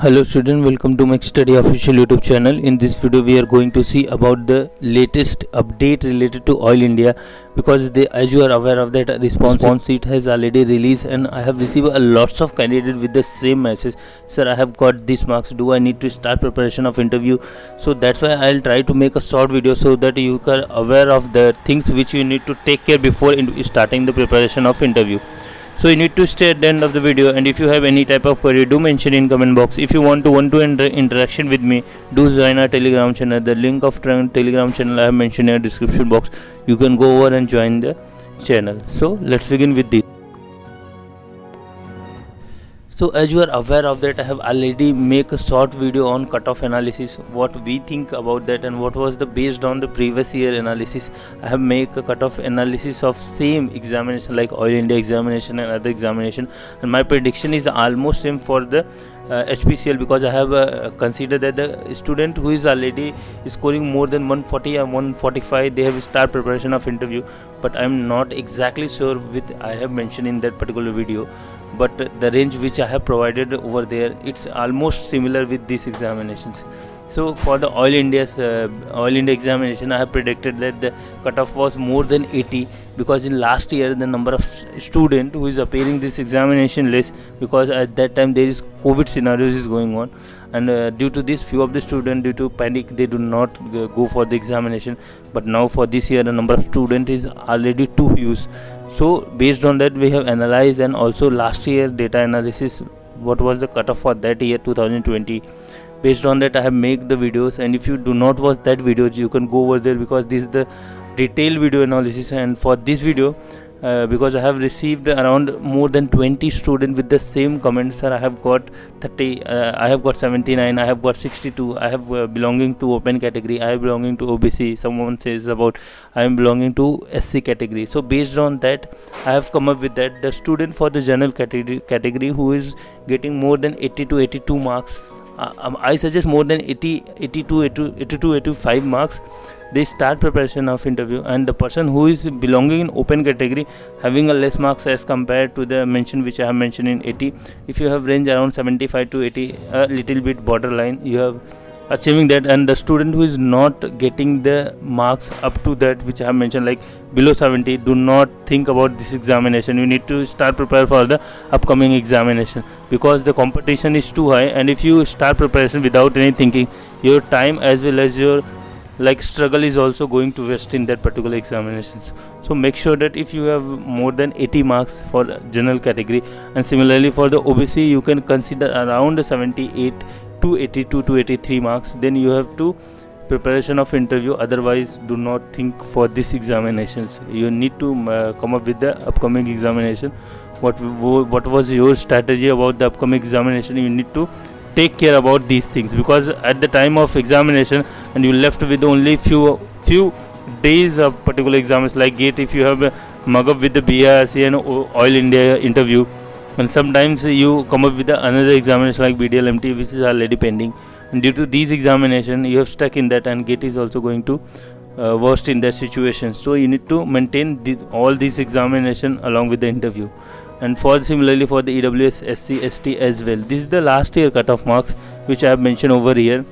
Hello student, welcome to Max Study official YouTube channel. In this video we are going to see about the latest update related to Oil India, because as you are aware of that response sheet has already released, and I have received a lots of candidates with the same message: sir, I have got this marks, do I need to start preparation of interview? So that's why I'll try to make a short video so that you are aware of the things which you need to take care before starting the preparation of interview. So you need to stay at the end of the video, and if you have any type of query, do mention in comment box. If you want one-to-one interaction with me, do join our Telegram channel. The link of Telegram channel I have mentioned in the description box. You can go over and join the channel. So let's begin with this. So as you are aware of that, I have already make a short video on cutoff analysis, what we think about that, and what was the based on the previous year analysis. I have make a cutoff analysis of same examination like Oil India examination and other examination, and my prediction is almost same for the HPCL, because I have considered that the student who is already scoring more than 140 or 145, they have start preparation of interview, but I am not exactly sure with I have mentioned in that particular video. But the range which I have provided over there, it's almost similar with these examinations. So for the Oil India examination, I have predicted that the cutoff was more than 80, because in last year the number of student who is appearing this examination less, because at that time there is COVID scenarios is going on, and due to this few of the students, due to panic, they do not go for the examination. But now for this year the number of student is already too huge. So based on that we have analyzed, and also last year data analysis, what was the cutoff for that year 2020. Based on that I have made the videos, and if you do not watch that videos, you can go over there, because this is the detailed video analysis. And for this video, because I have received around more than 20 students with the same comments: sir, I have got 30, I have got 79, I have got 62, I have belonging to open category, I am belonging to OBC, someone says about I am belonging to SC category. So based on that I have come up with that the student for the general category who is getting more than 80 to 82 marks, I suggest more than 82, 85 marks, they start preparation of interview. And the person who is belonging in open category, having a less marks as compared to the mention which I have mentioned in 80, if you have range around 75 to 80, a little bit borderline, you have achieving that. And the student who is not getting the marks up to that which I have mentioned, like below 70, do not think about this examination. You need to start prepare for the upcoming examination, because the competition is too high, and if you start preparation without any thinking, your time as well as your struggle is also going to waste in that particular examinations. So make sure that if you have more than 80 marks for general category, and similarly for the OBC you can consider around 78 to 82 to 83 marks, then you have to preparation of interview. Otherwise do not think for these examinations. You need to come up with the upcoming examination. What was your strategy about the upcoming examination? You need to take care about these things, because at the time of examination and you left with only few days of particular exams like GATE, if you have mug up with the BIRC and Oil India interview, and sometimes you come up with another examination like BDLMT which is already pending, and due to these examination you have stuck in that, and GATE is also going to worst in that situation. So you need to maintain all these examination along with the interview. And for similarly for the EWS, SC, ST as well, this is the last year cutoff marks which I have mentioned over here,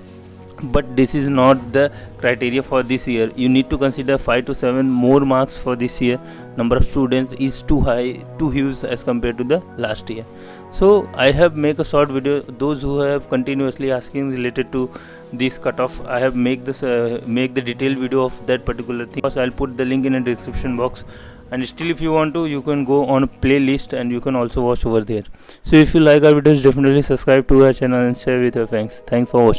but this is not the criteria for this year. You need to consider 5 to 7 more marks for this year. Number of students is too high, too huge as compared to the last year. So I have make a short video. Those who have continuously asking related to this cutoff, I have make this make the detailed video of that particular thing. I'll put the link in the description box, and still if you want to, you can go on a playlist and you can also watch over there. So if you like our videos, definitely subscribe to our channel and share with your friends. Thanks for watching.